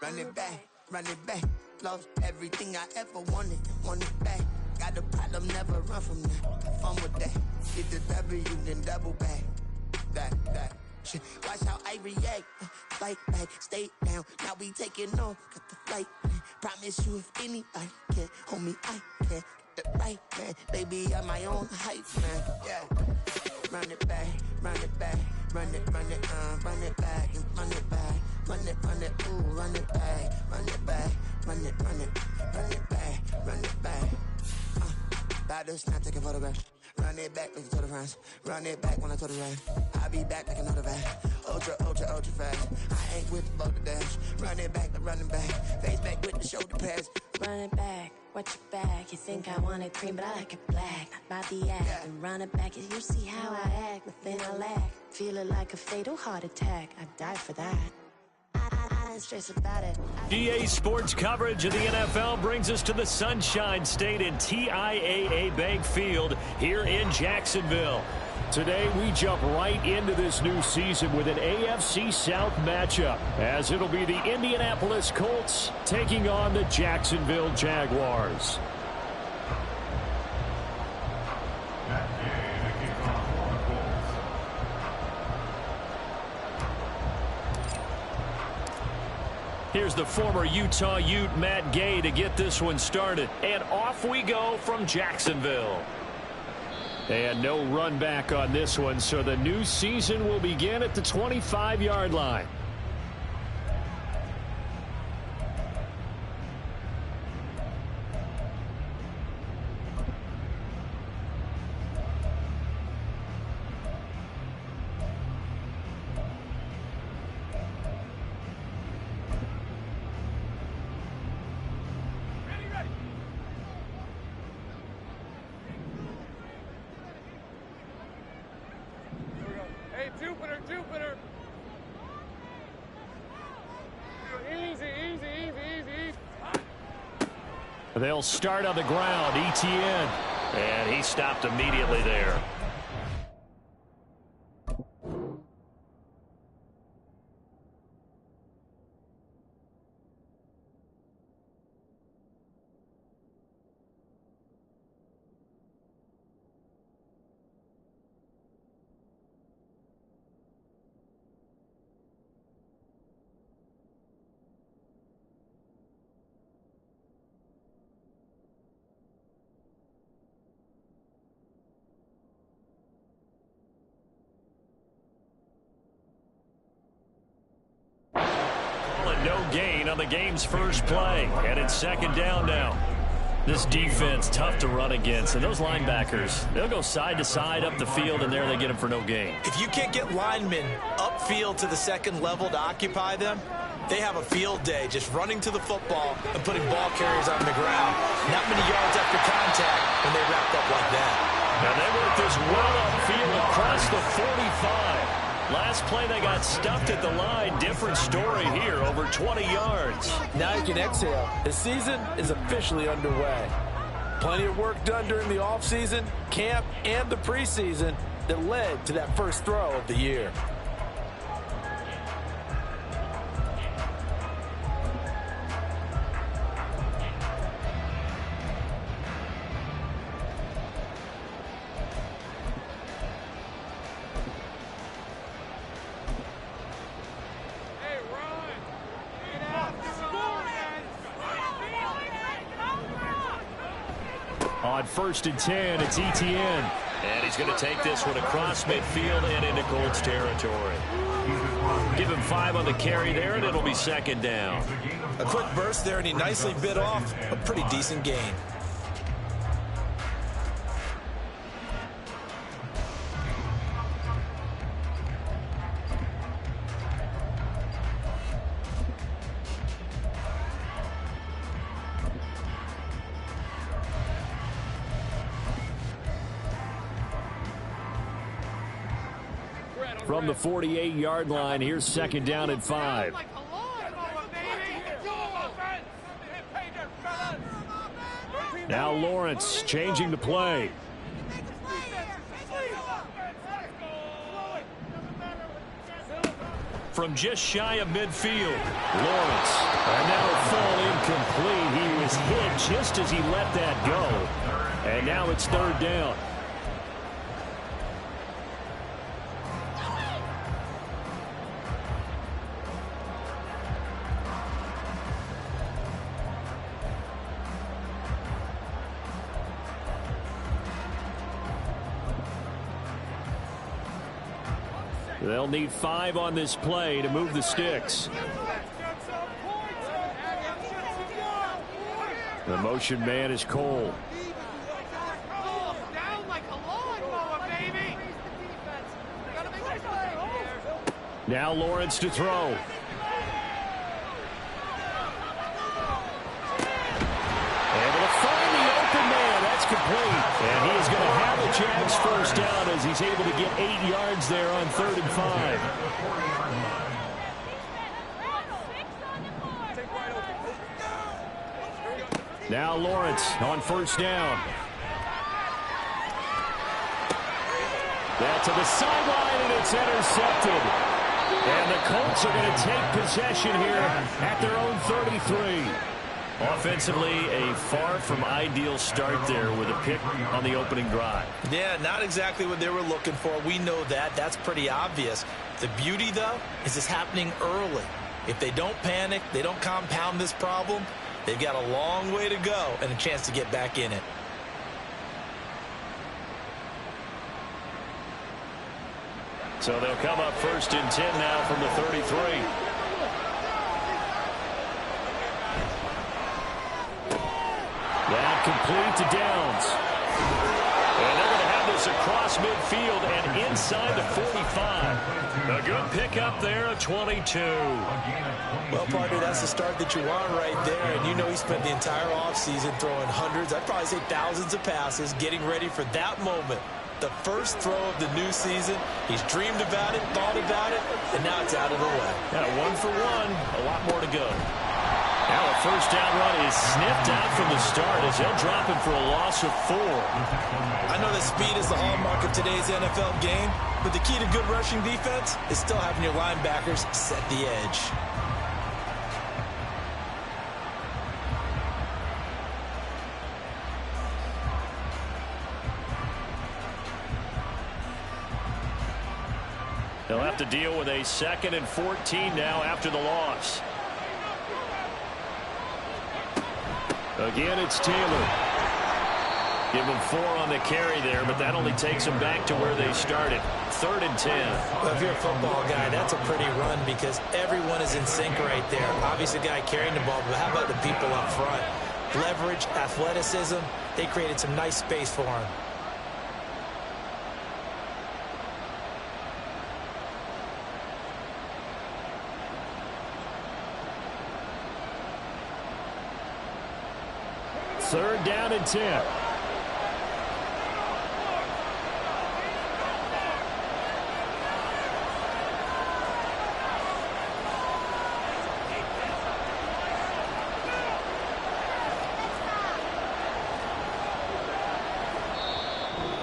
run it back. Lost everything I ever wanted it back. Got a problem, never run from that. Fun with that. Get the W, then double back. That. Shit. Watch how I react. Fight back, stay down. Now we taking off. Got the flight. Promise you, if anybody can, homie, I can. Get the right man, baby, I'm my own hype man. Yeah. Run it back, run it back, run it back, and run it back, run it, ooh, run it back, run it back, run it back, run it back. About to snap, take a photograph. Run it back like a total France. Run it back when I total rap. I'll be back like another back. Ultra fast. I ain't with the boat to dash. Run it back like running back. Face back with the shoulder pads. Run it back, watch your back. You think I want it cream, but I like it black. Not by the act. Yeah. And run it back, you see how I act. Nothing I lack. Feeling like a fatal heart attack. I'd die for that. I ain't stressed about it. GA Sports coverage of the NFL brings us to the Sunshine State in TIAA Bank Field here in Jacksonville. Today, we jump right into this new season with an AFC South matchup, as it'll be the Indianapolis Colts taking on the Jacksonville Jaguars. Here's the former Utah Ute, Matt Gay, to get this one started. And off we go from Jacksonville. And no run back on this one, so the new season will begin at the 25-yard line. Jupiter. Easy. They'll start on the ground. ETN. And he stopped immediately there. No gain on the game's first play, and it's second down now. This defense, tough to run against, and those linebackers, they'll go side to side up the field, and there they get them for no gain. If you can't get linemen upfield to the second level to occupy them, they have a field day just running to the football and putting ball carriers on the ground. Not many yards after contact when they wrap up like that. And they work this well upfield across the 45. Last play, they got stuffed at the line. Different story here, over 20 yards. Now you can exhale. The season is officially underway. Plenty of work done during the offseason, camp, and the preseason that led to that first throw of the year. On 1st and 10, it's ETN. And he's going to take this one across midfield and into Colts territory. Give him 5 on the carry there, and it'll be second down. A quick burst there, and he nicely bit off a pretty decent gain. From the 48-yard line, here's second down and 5. Now Lawrence changing the play. from just shy of midfield. Lawrence, and now a fall incomplete. He was hit just as he let that go. And now it's third down. They'll need 5 on this play to move the sticks. The motion man is Cole. Now Lawrence to throw. That's complete. And he is going to have the Jags first down as he's able to get 8 yards there on 3rd and 5. Now Lawrence on first down. That's to the sideline, and it's intercepted. And the Colts are going to take possession here at their own 33. Offensively, a far from ideal start there with a pick on the opening drive. Yeah, not exactly what they were looking for. We know that. That's pretty obvious. The beauty, though, is this happening early. If they don't panic, they don't compound this problem, they've got a long way to go and a chance to get back in it. So they'll come up 1st and 10 now from the 33. That complete to Downs. And they're going to have this across midfield and inside the 45. A good pickup there at 22. Well, partner, that's the start that you want right there. And you know he spent the entire offseason throwing hundreds, I'd probably say thousands of passes, getting ready for that moment. The first throw of the new season. He's dreamed about it, thought about it, and now it's out of the way. Yeah, 1 for 1. A lot more to go. Now a first down run is sniffed out from the start as they'll drop him for a loss of 4. I know that speed is the hallmark of today's NFL game, but the key to good rushing defense is still having your linebackers set the edge. They'll have to deal with a 2nd and 14 now after the loss. Again, it's Taylor. Give him 4 on the carry there, but that only takes them back to where they started. 3rd and 10. Well, if you're a football guy, that's a pretty run because everyone is in sync right there. Obviously, the guy carrying the ball, but how about the people up front? Leverage, athleticism, they created some nice space for him. Third down and 10.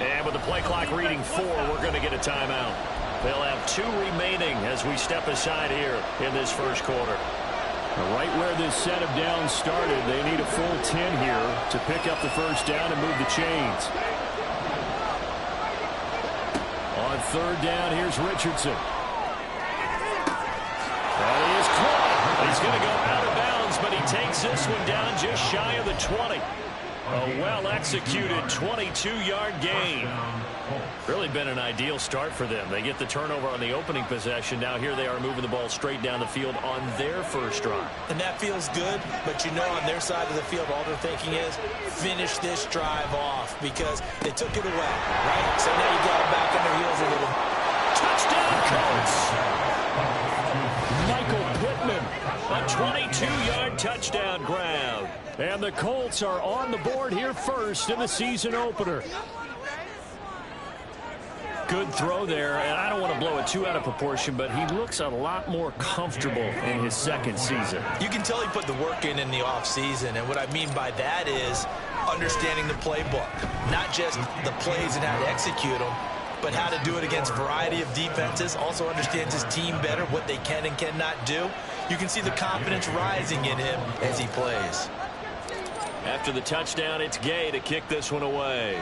And with the play clock reading 4, we're going to get a timeout. They'll have 2 remaining as we step aside here in this first quarter. Right where this set of downs started, they need a full 10 here to pick up the first down and move the chains. On 3rd down, here's Richardson. And he is caught. He's going to go out of bounds, but he takes this one down just shy of the 20. A well-executed 22-yard gain. Really been an ideal start for them. They get the turnover on the opening possession. Now here they are moving the ball straight down the field on their first drive. And that feels good, but you know on their side of the field all they're thinking is finish this drive off because they took it away, right? So now you got them back on their heels a little. Touchdown, Colts! Michael Pittman, a 22-yard touchdown grab. And the Colts are on the board here first in the season opener. Good throw there, and I don't want to blow it too out of proportion, but he looks a lot more comfortable in his 2nd season. You can tell he put the work in the offseason, and what I mean by that is understanding the playbook, not just the plays and how to execute them, but how to do it against a variety of defenses. Also understands his team better, what they can and cannot do. You can see the confidence rising in him as he plays. After the touchdown, it's Gay to kick this one away.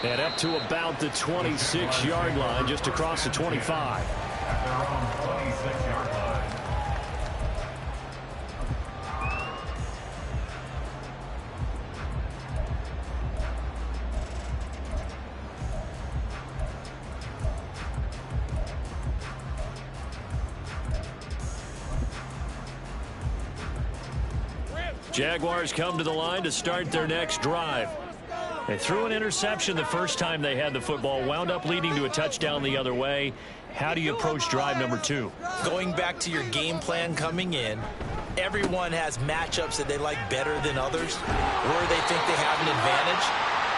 And up to about the 26-yard line, just across the 25. At their own 26-yard line. Jaguars come to the line to start their next drive. They threw an interception the first time they had the football, wound up leading to a touchdown the other way. How do you approach drive number 2? Going back to your game plan coming in, everyone has matchups that they like better than others, where they think they have an advantage.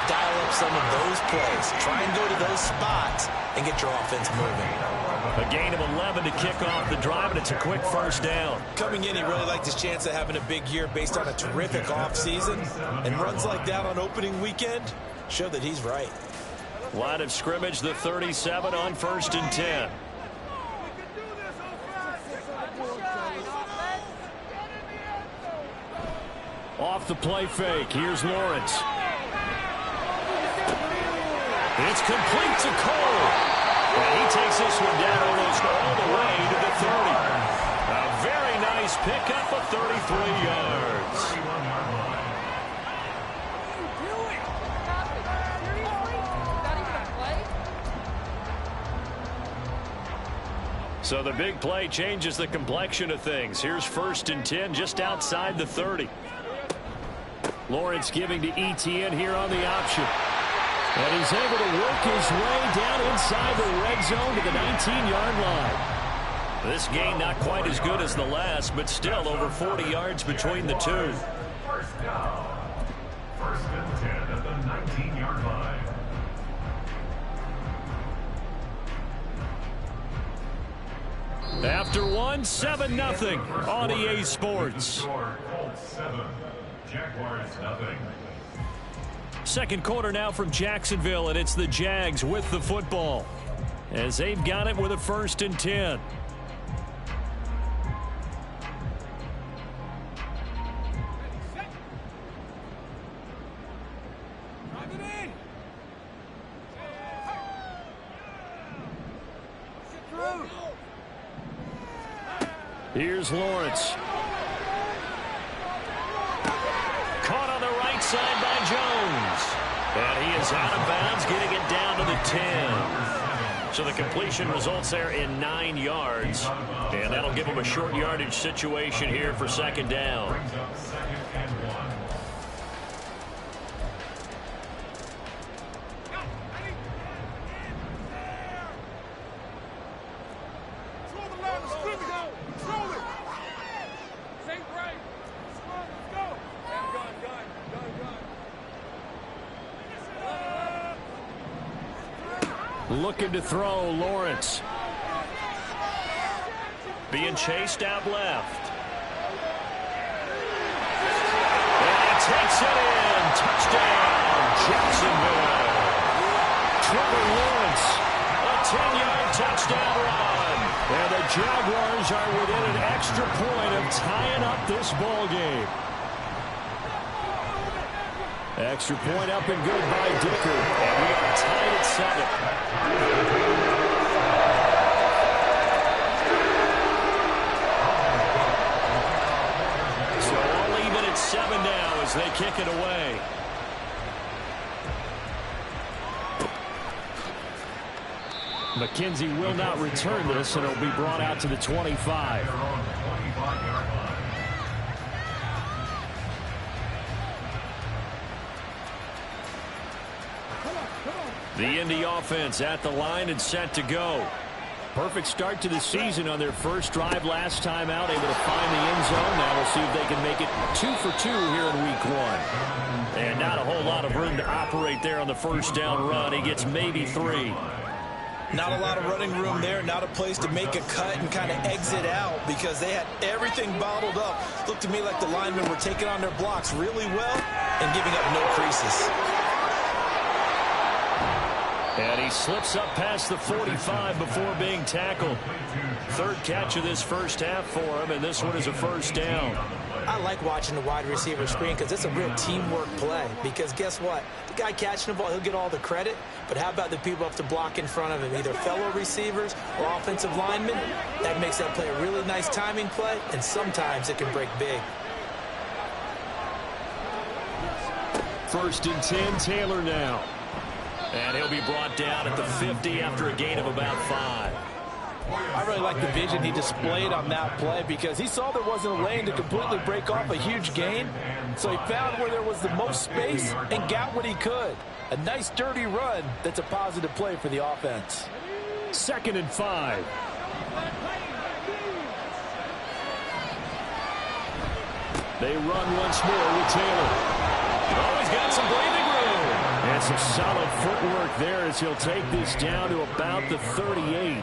Dial up some of those plays. Try and go to those spots and get your offense moving. A gain of 11 to kick off the drive, and it's a quick first down. Coming in, he really liked his chance of having a big year based on a terrific offseason. And runs like that on opening weekend show that he's right. Line of scrimmage, the 37 on 1st and 10. Off the play fake, here's Lawrence. It's complete to Cole. And he takes this one down almost all the way to the 30. A very nice pickup of 33 yards. So the big play changes the complexion of things. Here's 1st and 10 just outside the 30. Lawrence giving to Etienne here on the option. And he's able to work his way down inside the red zone to the 19-yard line. This game not quite as good as the last, but still over 40 yards between the two. First down. 1st and 10 at the 19-yard line. After one, 7-0 on EA Sports. Colts 7, Jaguars nothing. Second quarter now from Jacksonville, and it's the Jags with the football as they've got it with a 1st and 10. Here's Lawrence. Caught on the right side by Jones. And he is out of bounds, getting it down to the 10. So the completion results there in 9 yards. And that'll give him a short yardage situation here for 2nd down. Looking to throw, Lawrence. Being chased out left. And he takes it in. Touchdown, Jacksonville. Trevor Lawrence, a 10-yard touchdown run. And the Jaguars are within an extra point of tying up this ball game. Extra point up and good by Dicker. And we are tied at 7. So all even at 7 now as they kick it away. McKenzie will not return this, and it'll be brought out to the 25. The Indy offense at the line and set to go. Perfect start to the season on their first drive last time out, able to find the end zone. Now we'll see if they can make it 2 for 2 here in week 1. And not a whole lot of room to operate there on the first down run. He gets maybe 3. Not a lot of running room there, not a place to make a cut and kind of exit out because they had everything bottled up. Looked to me like the linemen were taking on their blocks really well and giving up no creases. And he slips up past the 45 before being tackled. Third catch of this first half for him, and this one is a first down. I like watching the wide receiver screen because it's a real teamwork play. Because guess what? The guy catching the ball, he'll get all the credit. But how about the people up to block in front of him, either fellow receivers or offensive linemen? That makes that play a really nice timing play, and sometimes it can break big. First and 10, Taylor now. And he'll be brought down at the 50 after a gain of about 5. I really like the vision he displayed on that play because he saw there wasn't a lane to completely break off a huge gain. So he found where there was the most space and got what he could. A nice, dirty run that's a positive play for the offense. Second and 5. They run once more with Taylor. Oh, he's got some breathing room. And some solid footwork there as he'll take this down to about the 38.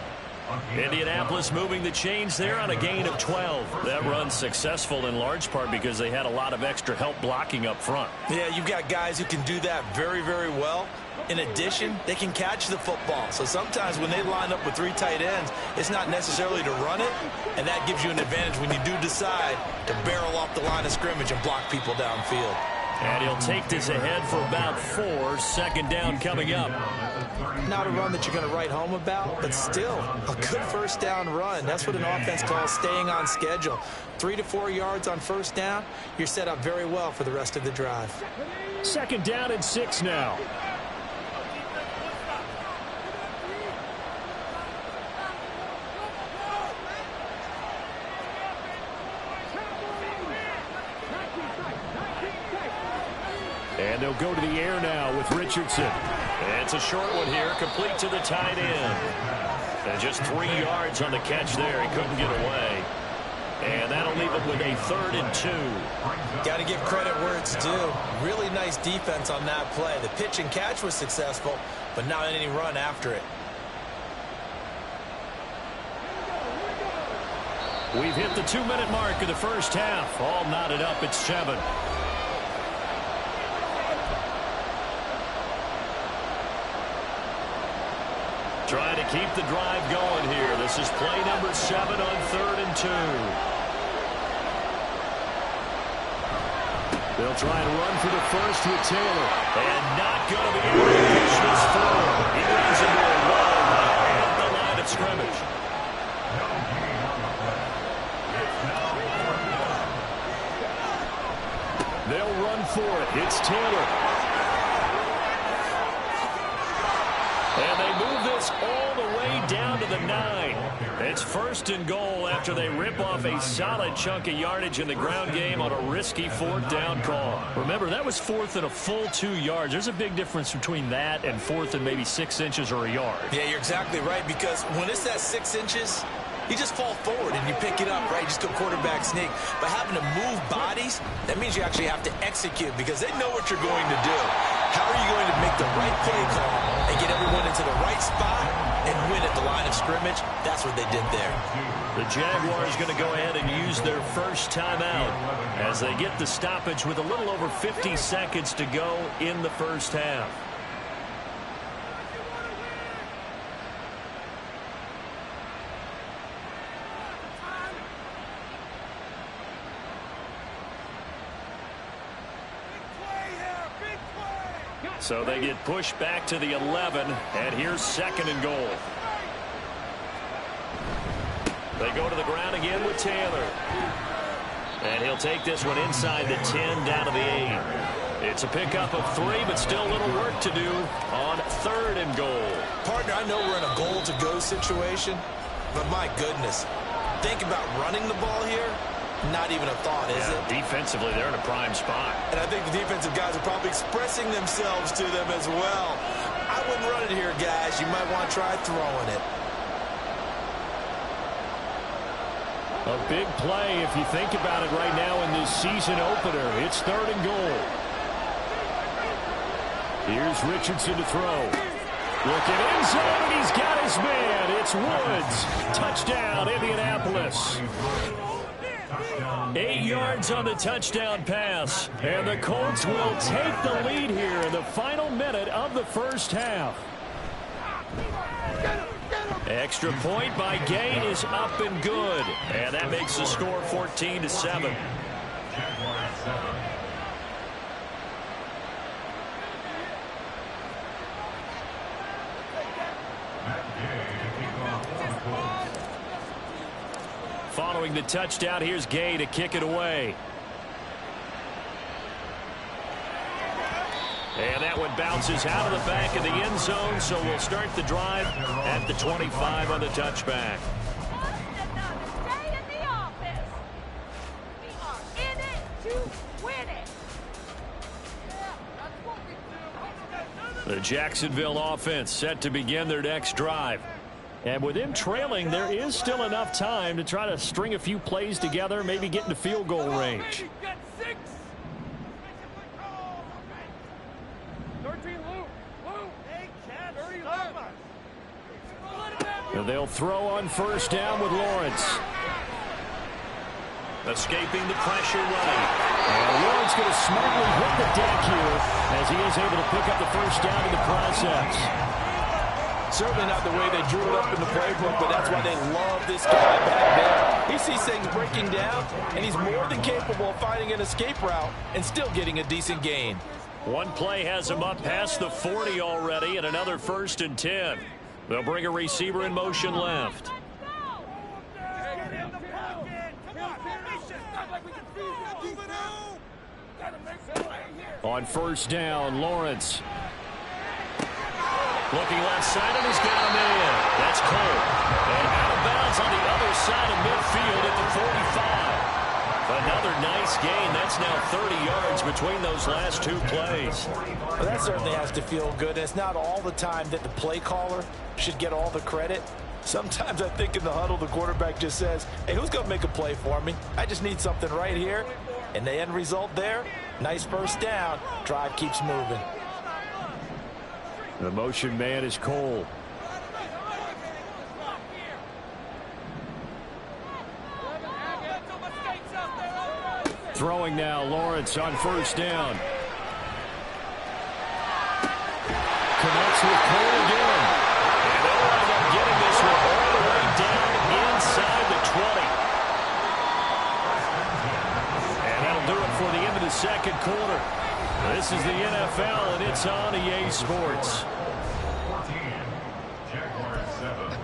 Indianapolis moving the chains there on a gain of 12. That run's successful in large part because they had a lot of extra help blocking up front. Yeah, you've got guys who can do that very, very well. In addition, they can catch the football. So sometimes when they line up with 3 tight ends, it's not necessarily to run it, and that gives you an advantage when you do decide to barrel off the line of scrimmage and block people downfield. And he'll take this ahead for about 4. Second down coming up. Not a run that you're going to write home about, but still a good first down run. That's what an offense calls staying on schedule. 3 to 4 yards on first down, you're set up very well for the rest of the drive. Second down and 6 now. And they'll go to the air now with Richardson. And it's a short one here, complete to the tight end. And just 3 yards on the catch there. He couldn't get away. And that'll leave him with a 3rd and 2. Got to give credit where it's due. Really nice defense on that play. The pitch and catch was successful, but not any run after it. We've hit the 2-minute mark of the first half. All knotted up at 7. Trying to keep the drive going here. This is play number 7 on 3rd and 2. They'll try and run for the first with Taylor. And not going to be able to push this forward. He runs into a wall at the line of scrimmage. They'll run for it. It's Taylor. And they move this all the way down to the 9. It's 1st and goal after they rip off a solid chunk of yardage in the ground game on a risky 4th down call. Remember, that was 4th and a full 2 yards. There's a big difference between that and 4th and maybe 6 inches or a yard. Yeah, you're exactly right, because when it's that 6 inches, you just fall forward and you pick it up, right? You just go quarterback sneak. But having to move bodies, that means you actually have to execute because they know what you're going to do. How are you going to make the right play call and get everyone into the right spot and win at the line of scrimmage? That's what they did there. The Jaguars going to go ahead and use their first timeout as they get the stoppage with a little over 50 seconds to go in the first half. So they get pushed back to the 11, and here's 2nd and goal. They go to the ground again with Taylor. And he'll take this one inside the 10 down to the 8. It's a pickup of 3, but still a little work to do on 3rd and goal. Partner, I know we're in a goal-to-go situation, but my goodness, think about running the ball here. Not even a thought, is it? Defensively, they're in a prime spot. And I think the defensive guys are probably expressing themselves to them as well. I wouldn't run it here, guys. You might want to try throwing it. A big play if you think about it right now in this season opener. It's 3rd and goal. Here's Richardson to throw. Looking in zone, and he's got his man. It's Woods. Touchdown, Indianapolis. 8 yards on the touchdown pass. And the Colts will take the lead here in the final minute of the first half. Extra point by Gay is up and good. And that makes the score 14-7. Following the touchdown, here's Gay to kick it away. And that one bounces out of the back of the end zone, so we'll start the drive at the 25 on the touchback. Stay in the office. We are in it to win it. The Jacksonville offense set to begin their next drive. And with them trailing, there is still enough time to try to string a few plays together, maybe get into field goal range. And they'll throw on first down with Lawrence. Escaping the pressure running. And Lawrence going to smartly hit the deck here as he is able to pick up the first down in the process. Certainly not the way they drew it up in the playbook, but that's why they love this guy back there. He sees things breaking down, and he's more than capable of finding an escape route and still getting a decent gain. One play has him up past the 40 already, and another 1st and 10. They'll bring a receiver in motion left. On first down, Lawrence. Looking left side, and he's got a man. That's Cole. And out of bounds on the other side of midfield at the 45. Another nice gain. That's now 30 yards between those last 2 plays. Well, that certainly has to feel good. It's not all the time that the play caller should get all the credit. Sometimes I think in the huddle, the quarterback just says, hey, who's going to make a play for me? I just need something right here. And the end result there, nice first down. Drive keeps moving. The motion man is Cole. Throwing now, Lawrence on first down. Connects with Cole again. And they'll wind up getting this one all the way down inside the 20. And that'll do it for the end of the second quarter. This is the NFL, and it's on EA Sports. 14, Jaguars 7.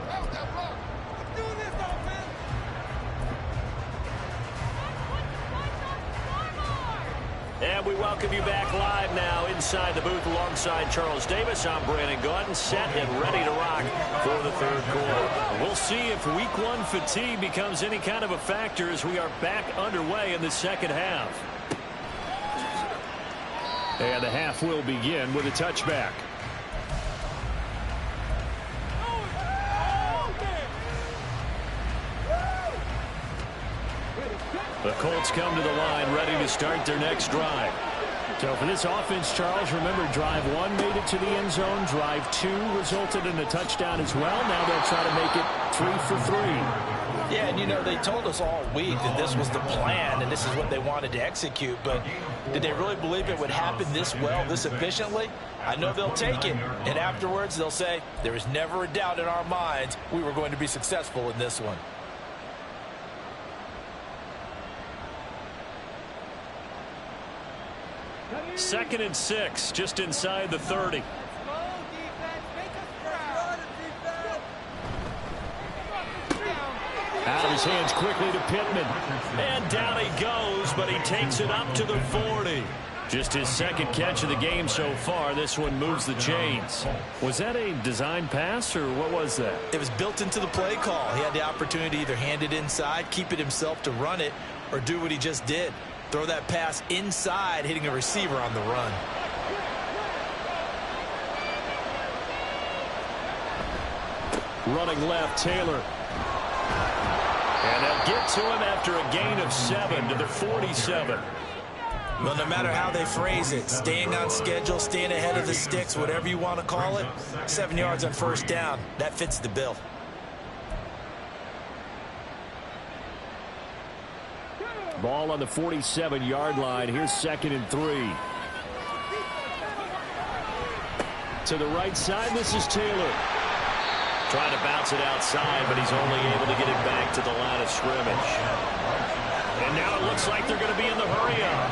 And we welcome you back live now inside the booth alongside Charles Davis. I'm Brandon Gaudin, set and ready to rock for the third quarter. We'll see if week 1 fatigue becomes any kind of a factor as we are back underway in the second half. And the half will begin with a touchback. The Colts come to the line ready to start their next drive. So for this offense, Charles, remember drive 1 made it to the end zone. Drive 2 resulted in a touchdown as well. Now they'll try to make it 3 for 3. Yeah, and you know, they told us all week that this was the plan and this is what they wanted to execute, but did they really believe it would happen this well, this efficiently? I know they'll take it, and afterwards they'll say, there was never a doubt in our minds we were going to be successful in this one. Second and 6, just inside the 30. Out of his hands quickly to Pittman. And down he goes, but he takes it up to the 40. Just his second catch of the game so far. This one moves the chains. Was that a design pass, or what was that? It was built into the play call. He had the opportunity to either hand it inside, keep it himself to run it, or do what he just did. Throw that pass inside, hitting a receiver on the run. Running left, Taylor. And they'll get to him after a gain of 7 to the 47. Well, no matter how they phrase it, staying on schedule, staying ahead of the sticks, whatever you want to call it, 7 yards on first down, that fits the bill. Ball on the 47-yard line. Here's 2nd and 3. To the right side, this is Taylor. Trying to bounce it outside, but he's only able to get it back to the line of scrimmage. And now it looks like they're going to be in the hurry-up.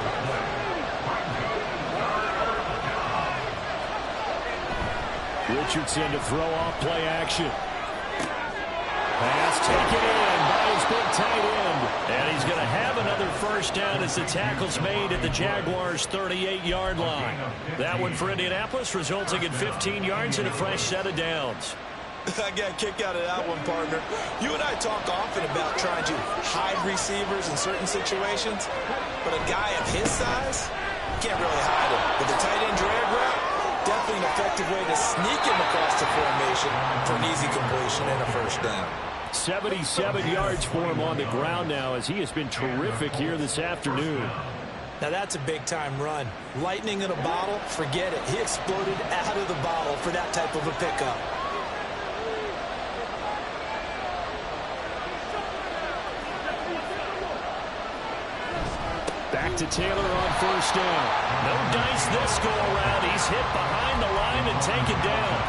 Richardson to throw off play action. Pass taken in by his big tight end. And he's going to have another first down as the tackle's made at the Jaguars' 38-yard line. That one for Indianapolis, resulting in 15 yards and a fresh set of downs. I got a kick out of that one, partner. You and I talk often about trying to hide receivers in certain situations, but a guy of his size, you can't really hide him. But the tight end drag route, definitely an effective way to sneak him across the formation for an easy completion and a first down. 77 yards for him on the ground now as he has been terrific here this afternoon. Now that's a big-time run. Lightning in a bottle, forget it. He exploded out of the bottle for that type of a pickup. Back to Taylor on first down. No dice this go-around. He's hit behind the line and taken down.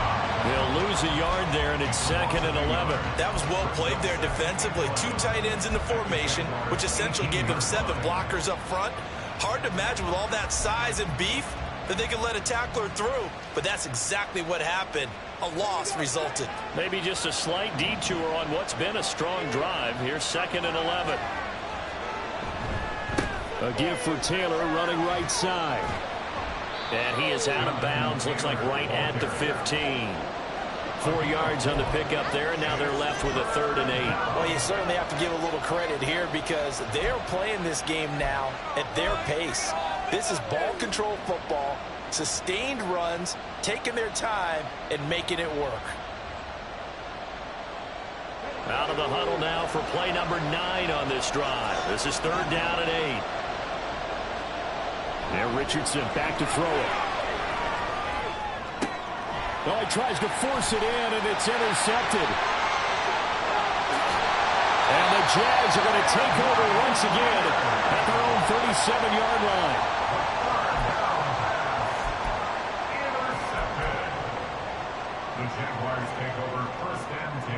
They'll lose a yard there, and it's 2nd and 11. That was well played there defensively. 2 tight ends in the formation, which essentially gave them 7 blockers up front. Hard to imagine with all that size and beef that they could let a tackler through, but that's exactly what happened. A loss resulted. Maybe just a slight detour on what's been a strong drive. Here's 2nd and 11. A give for Taylor running right side. And he is out of bounds, looks like right at the 15. 4 yards on the pickup there, and now they're left with a 3rd and 8. Well, you certainly have to give a little credit here because they're playing this game now at their pace. This is ball control football, sustained runs, taking their time, and making it work. Out of the huddle now for play number 9 on this drive. This is 3rd down and 8. Now Richardson back to throw it. Well, he tries to force it in, and it's intercepted. And the Jags are going to take over once again at their own 37-yard line. The Jaguars take over 1st and 10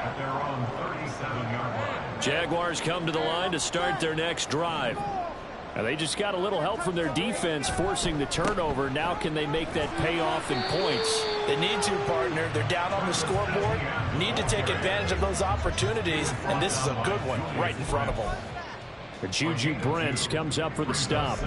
at their own 37-yard line. Jaguars come to the line to start their next drive. And they just got a little help from their defense forcing the turnover. Now can they make that pay off in points? They need to, partner. They're down on the scoreboard. Need to take advantage of those opportunities, and this is a good one right in front of them. Juju Brents comes up for the stop.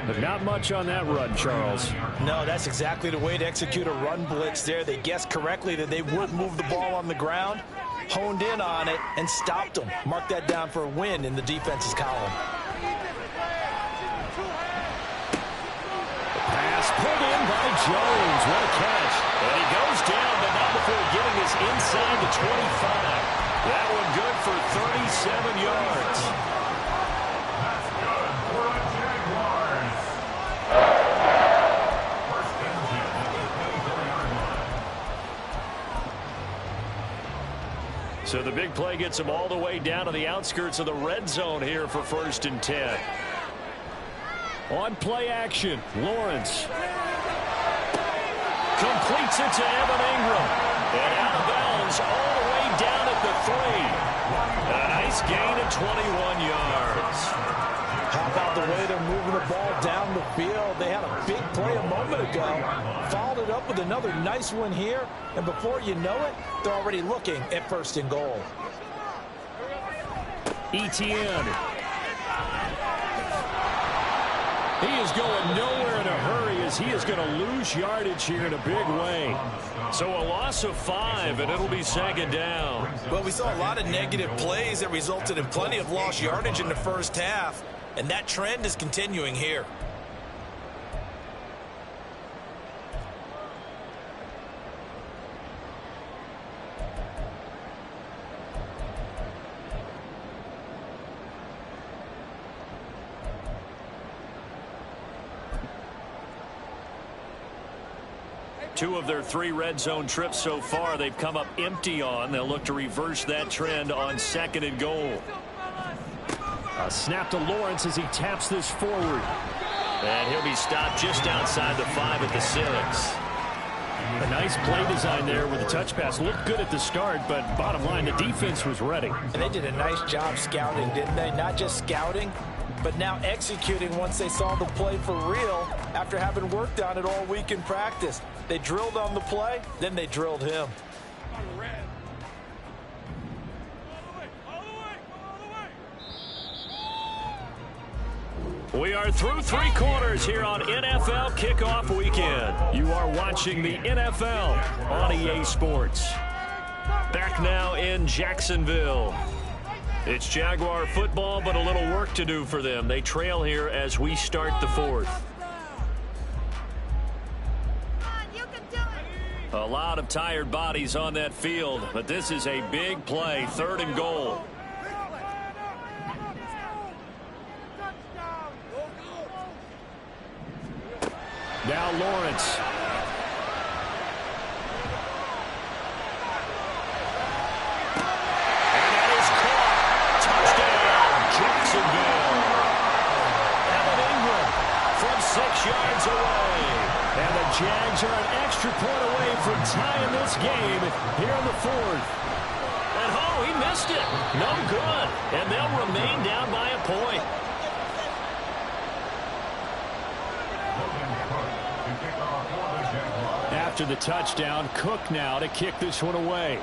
But not much on that run, Charles. No, that's exactly the way to execute a run blitz there. They guessed correctly that they would move the ball on the ground, honed in on it, and stopped them. Mark that down for a win in the defense's column. Pulled in by Jones. What a catch. And he goes down, but not before getting us inside the 25. That one good for 37 yards. That's good for the Jaguars. 1st and 10 at the 24-yard line. So the big play gets him all the way down to the outskirts of the red zone here for 1st and 10. On play action, Lawrence completes it to Evan Ingram. And out of bounds all the way down at the 3. A nice gain of 21 yards. How about the way they're moving the ball down the field? They had a big play a moment ago. Followed it up with another nice one here. And before you know it, they're already looking at 1st and goal. Etienne. He is going nowhere in a hurry as he is going to lose yardage here in a big way. So a loss of 5, and it'll be 2nd down. Well, we saw a lot of negative plays that resulted in plenty of lost yardage in the first half, and that trend is continuing here. 2 of their 3 red zone trips so far they've come up empty on. They'll look to reverse that trend on 2nd and goal. A snap to Lawrence as he taps this forward. And he'll be stopped just outside the 5 at the 6. A nice play design there with the touch pass. Looked good at the start, but bottom line, the defense was ready. And they did a nice job scouting, didn't they? Not just scouting, but now executing once they saw the play for real after having worked on it all week in practice. They drilled on the play, then they drilled him. We are through 3 quarters here on NFL Kickoff Weekend. You are watching the NFL on EA Sports. Back now in Jacksonville. It's Jaguar football, but a little work to do for them. They trail here as we start the 4th. A lot of tired bodies on that field, but this is a big play, 3rd and goal. Now Lawrence. And that is caught. Touchdown, Jacksonville. Evan Ingram from 6 yards away. And the Jags are an extra point away from tying this game here in the 4th. And oh, he missed it. No good. And they'll remain down by a point. After the touchdown, Cook now to kick this one away.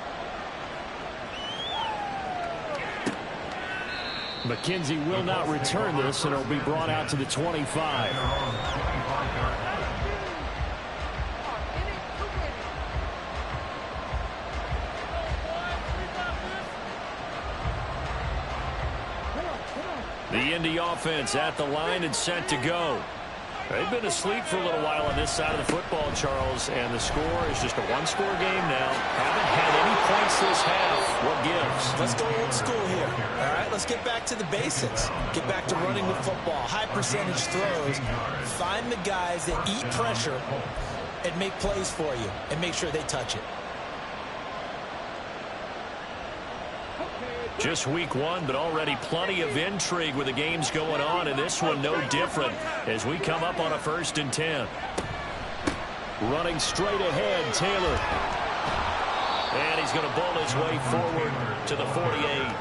McKenzie will not return this, and it'll be brought out to the 25. The Indy offense at the line and set to go. They've been asleep for a little while on this side of the football, Charles, and the score is just a 1-score game now. Haven't had any points this half. What gives? Let's go old school here. All right, let's get back to the basics. Get back to running the football, high percentage throws. Find the guys that eat pressure and make plays for you and make sure they touch it. Just week 1, but already plenty of intrigue with the games going on, and this one no different as we come up on a 1st and 10. Running straight ahead, Taylor. And he's going to bowl his way forward to the 48.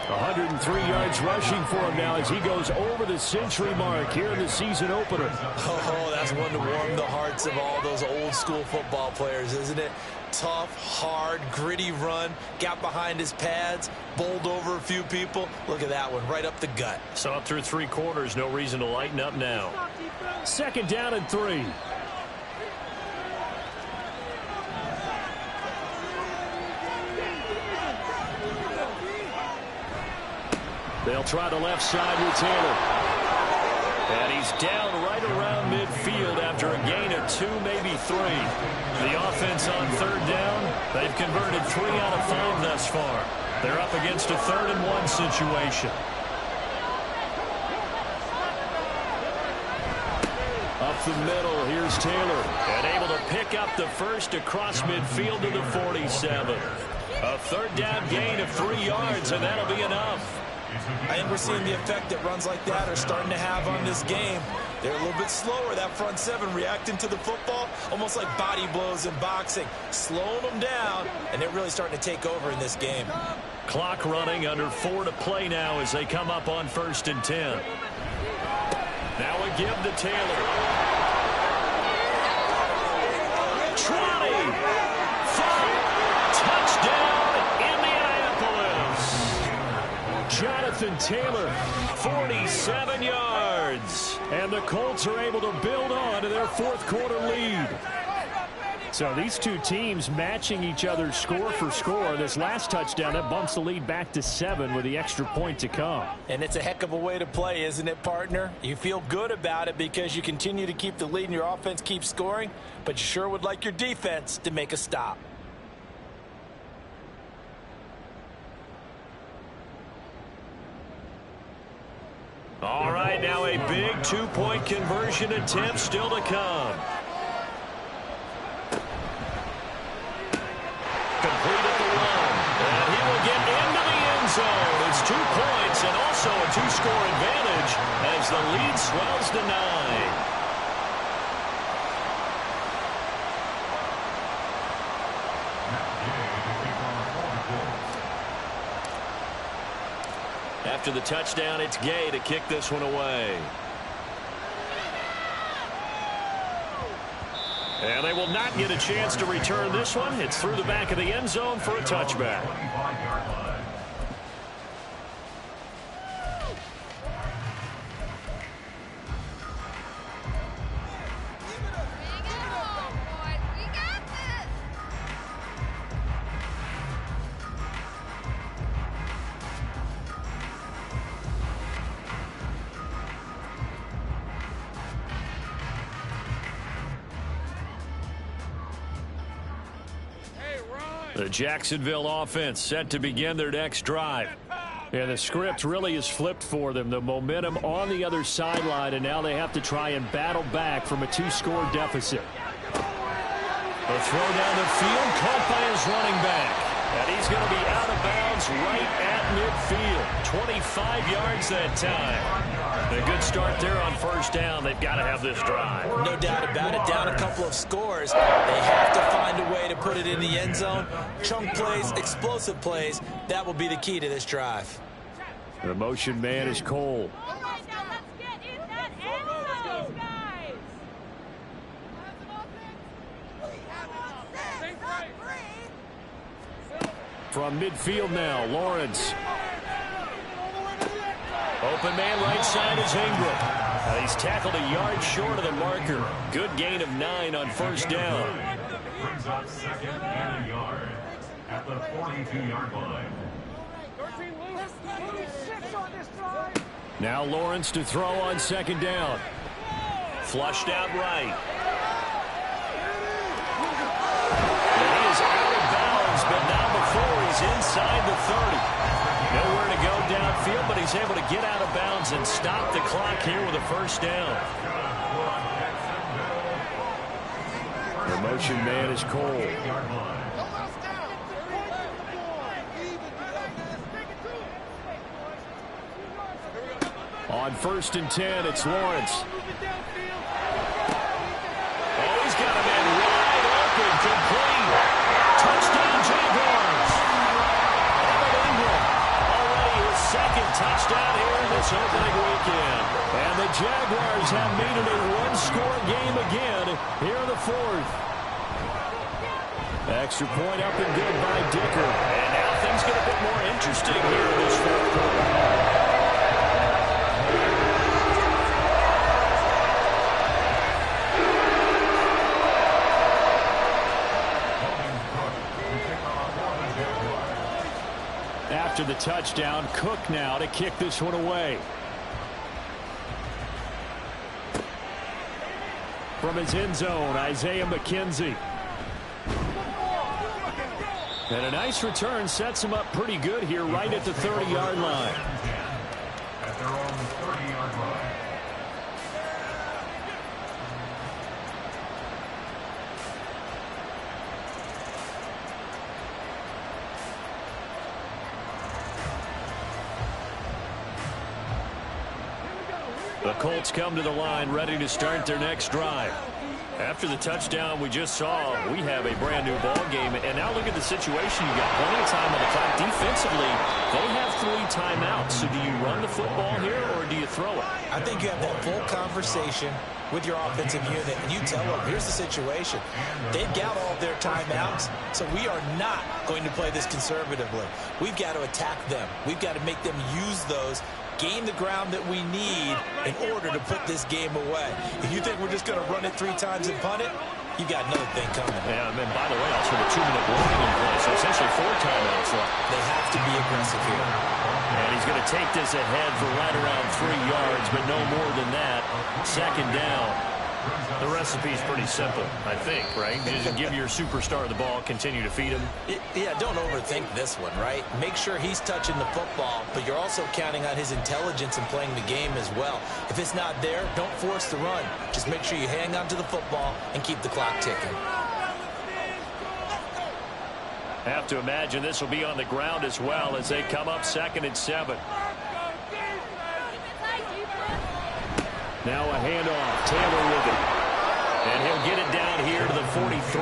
103 yards rushing for him now as he goes over the century mark here in the season opener. Oh, that's one to warm the hearts of all those old school football players, isn't it? Tough, hard, gritty run, got behind his pads, bowled over a few people. Look at that one, right up the gut. So up through 3 quarters, no reason to lighten up now. 2nd down and 3. They'll try the left side with Taylor. And he's down right around midfield after a gain of 2, maybe 3. The offense on 3rd down, they've converted 3 out of 5 thus far. They're up against a 3rd and 1 situation. Up the middle, here's Taylor. And able to pick up the first across midfield to the 47. A 3rd down gain of 3 yards, and that'll be enough. I think we're seeing the effect that runs like that are starting to have on this game. They're a little bit slower, that front 7, reacting to the football, almost like body blows in boxing, slowing them down, and they're really starting to take over in this game. Clock running, under 4 to play now as they come up on 1st and 10. Now a give to Taylor. 20, 5, touchdown, Indianapolis. Jonathan Taylor, 47 yards. And the Colts are able to build on to their 4th quarter lead. So these two teams matching each other score for score. This last touchdown, that bumps the lead back to 7 with the extra point to come. And it's a heck of a way to play, isn't it, partner? You feel good about it because you continue to keep the lead and your offense keeps scoring, but you sure would like your defense to make a stop. All right, now a big 2-point conversion attempt still to come. complete at the 1. And he will get into the end zone. It's 2 points and also a 2-score advantage as the lead swells to 9. After the touchdown, it's Gay to kick this one away. And they will not get a chance to return this one. It's through the back of the end zone for a touchback. The Jacksonville offense set to begin their next drive. And the script really is flipped for them. The momentum on the other sideline, and now they have to try and battle back from a 2-score deficit. The throw down the field, caught by his running back. And he's going to be out of bounds right at midfield. 25 yards that time. A good start there on first down. They've got to have this drive. No doubt about it. Down a couple of scores. They have to find a way to put it in the end zone. Chunk plays, explosive plays. That will be the key to this drive. The motion man is Cole. All right, now let's get in that end zone, guys. From midfield now, Lawrence. Open man right side is Ingram. He's tackled a yard short of the marker. Good gain of 9 on first down. Brings up second and a yard at the 42-yard line. Now Lawrence to throw on second down. Flushed out right. And he is out of bounds, but now before he's inside the 30. Nowhere to go downfield, but he's able to get out of bounds and stop the clock here with a first down. The motion man is Cole. On 1st and 10, it's Lawrence. Oh, he's got a man wide open, complete. Touchdown, Jaguars. Evan Ingram, already his second touchdown here in this opening weekend. And the Jaguars have made it a 1-score game again here in the 4th. Extra point up and good by Dicker. And now things get a bit more interesting here in this 4th quarter. After the touchdown, Cook now to kick this one away. From his end zone, Isaiah McKenzie. And a nice return sets him up pretty good here right at the 30-yard line. At their own 30-yard line. The Colts come to the line ready to start their next drive. After the touchdown we just saw, we have a brand new ball game. And now look at the situation. You got plenty of time on the clock. Defensively, they have 3 timeouts. So do you run the football here or do you throw it? I think you have that full conversation with your offensive unit, and you tell them, here's the situation. They've got all of their timeouts, so we are not going to play this conservatively. We've got to attack them. We've got to make them use those, gain the ground that we need in order to put this game away. If you think we're just going to run it 3 times and punt it, you got another thing coming. Yeah, and by the way, also the 2-minute warning in play, so essentially 4 timeouts left. They have to be aggressive here. And he's going to take this ahead for right around 3 yards, but no more than that. Second down. The recipe's pretty simple, I think, right? You just give your superstar the ball, continue to feed him. Yeah, don't overthink this one, right? Make sure he's touching the football, but you're also counting on his intelligence in playing the game as well. If it's not there, don't force the run. Just make sure you hang on to the football and keep the clock ticking. Have to imagine this will be on the ground as well as they come up 2nd and 7. Now a handoff. Taylor with it. And he'll get it down here to the 43.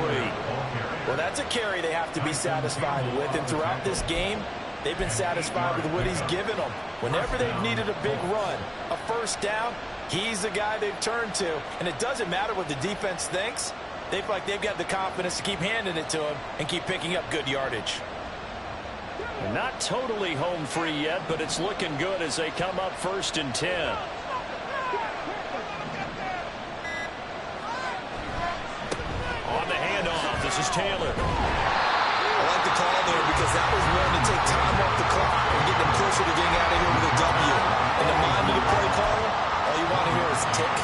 Well, that's a carry they have to be satisfied with. And throughout this game, they've been satisfied with what he's given them. Whenever they've needed a big run, a first down, he's the guy they've turned to. And it doesn't matter what the defense thinks. They feel like they've got the confidence to keep handing it to him and keep picking up good yardage. Not totally home free yet, but it's looking good as they come up 1st and 10. On the handoff, this is Taylor. I like the call there because that was one to take time off the clock and get them closer to getting out of here with a W. In the mind of the play caller, all you want to hear is tick,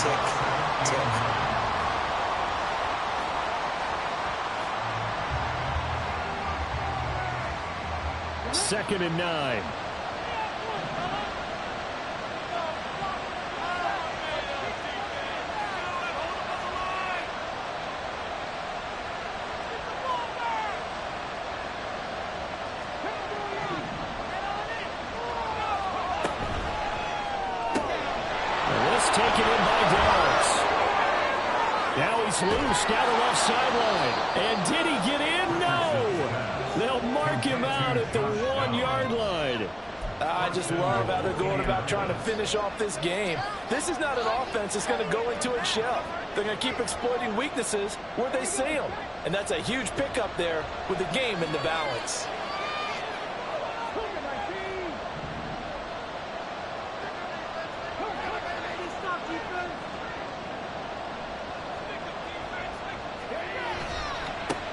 tick, tick. Second and 9. Taken in by Dallas. Now he's loose down the left sideline. And did he get in? No. They'll mark him out at the 1-yard line. I just love how they're going about trying to finish off this game. This is not an offense that's going to go into its shell. They're going to keep exploiting weaknesses where they see them. And that's a huge pickup there with the game in the balance.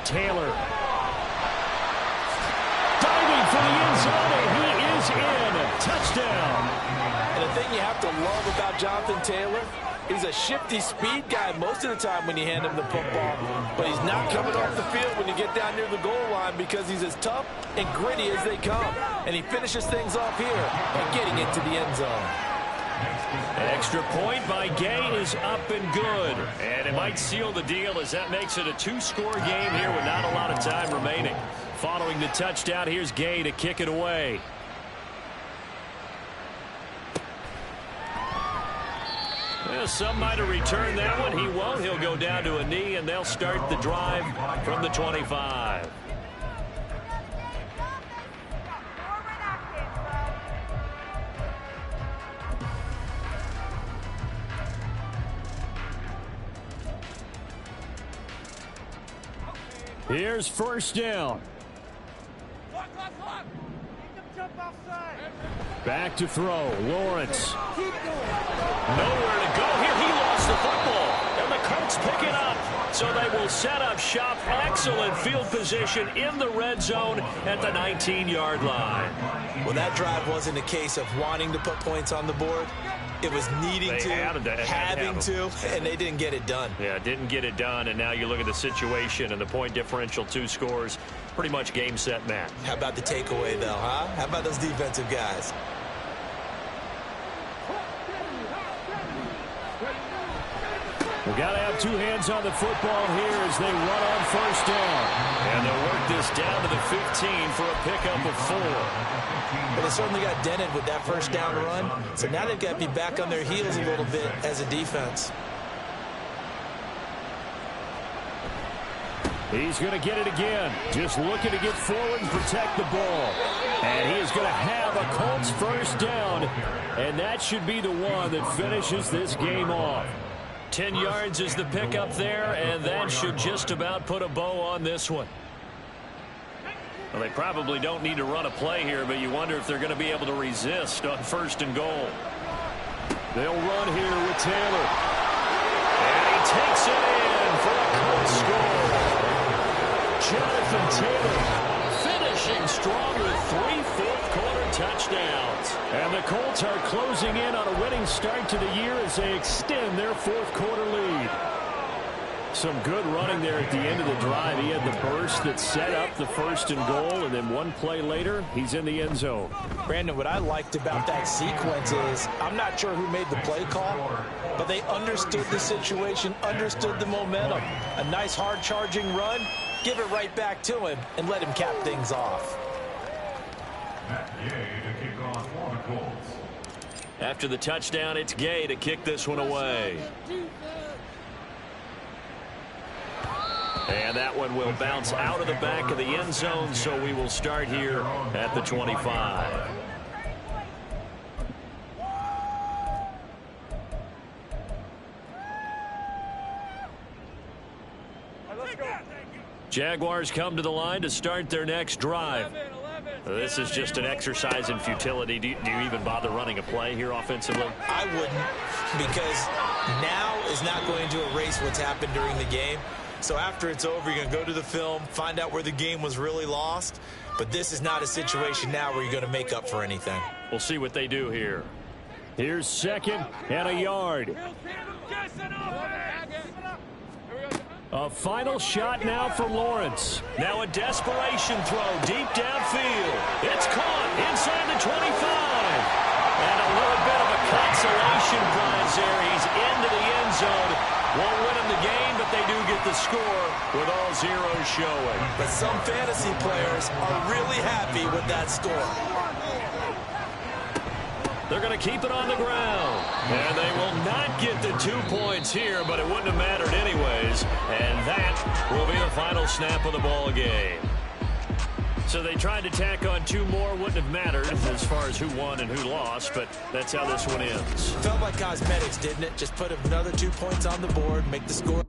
Taylor. Diving for the end zone, and he is in. Touchdown. And the thing you have to love about Jonathan Taylor, he's a shifty speed guy most of the time when you hand him the football. But he's not coming off the field when you get down near the goal line because he's as tough and gritty as they come. And he finishes things off here by getting into the end zone. An extra point by Gay is up and good. And it might seal the deal as that makes it a 2-score game here with not a lot of time remaining. Following the touchdown, here's Gay to kick it away. Well, some might have returned that one. He won't. He'll go down to a knee, and they'll start the drive from the 25. Here's first down. Back to throw. Lawrence. Nowhere to go here. He lost the football. And the Colts pick it up. So they will set up shop. Excellent field position in the red zone at the 19-yard line. Well, that drive wasn't a case of wanting to put points on the board. It was needing to, having to, and they didn't get it done. Yeah, didn't get it done, and now you look at the situation and the point differential, 2 scores, pretty much game, set, match. How about the takeaway, though, huh? How about those defensive guys? We've got to have 2 hands on the football here as they run on first down. And they'll work this down to the 15 for a pickup of 4. But they certainly got dented with that first down run. So now they've got to be back on their heels a little bit as a defense. He's going to get it again. Just looking to get forward and protect the ball. And he is going to have a Colts first down. And that should be the one that finishes this game off. 10 yards is the pickup there, and that should just about put a bow on this one. Well, they probably don't need to run a play here, but you wonder if they're going to be able to resist on first and goal. They'll run here with Taylor. And he takes it in for a Colts score. Jonathan Taylor finishing strong with 3 fourth-quarter touchdowns. And the Colts are closing in on a winning start to the year as they extend their fourth-quarter lead. Some good running there at the end of the drive. He had the burst that set up the first and goal, and then one play later, he's in the end zone. Brandon, what I liked about that sequence is I'm not sure who made the play call, but they understood the situation, understood the momentum. A nice hard-charging run, give it right back to him and let him cap things off. Matt Gay to kick off for the Colts. After the touchdown, it's Gay to kick this one away. And that one will bounce out of the back of the end zone, so we will start here at the 25. Jaguars come to the line to start their next drive. This is just an exercise in futility. Do you even bother running a play here offensively? I wouldn't, because now is not going to erase what's happened during the game. So after it's over, you're going to go to the film, find out where the game was really lost. But this is not a situation now where you're going to make up for anything. We'll see what they do here. Here's 2nd and a yard. A final shot now for Lawrence. Now a desperation throw deep downfield. It's caught inside the 25. And a little bit of a consolation prize there. He's into the end zone. Won't win him the game, but they do get the score with all zeros showing. But some fantasy players are really happy with that score. They're going to keep it on the ground. And they will not get the 2 points here, but it wouldn't have mattered anyways. And that will be the final snap of the ball game. So they tried to tack on 2 more. Wouldn't have mattered as far as who won and who lost, but that's how this one ends. Felt like cosmetics, didn't it? Just put another 2 points on the board, make the score.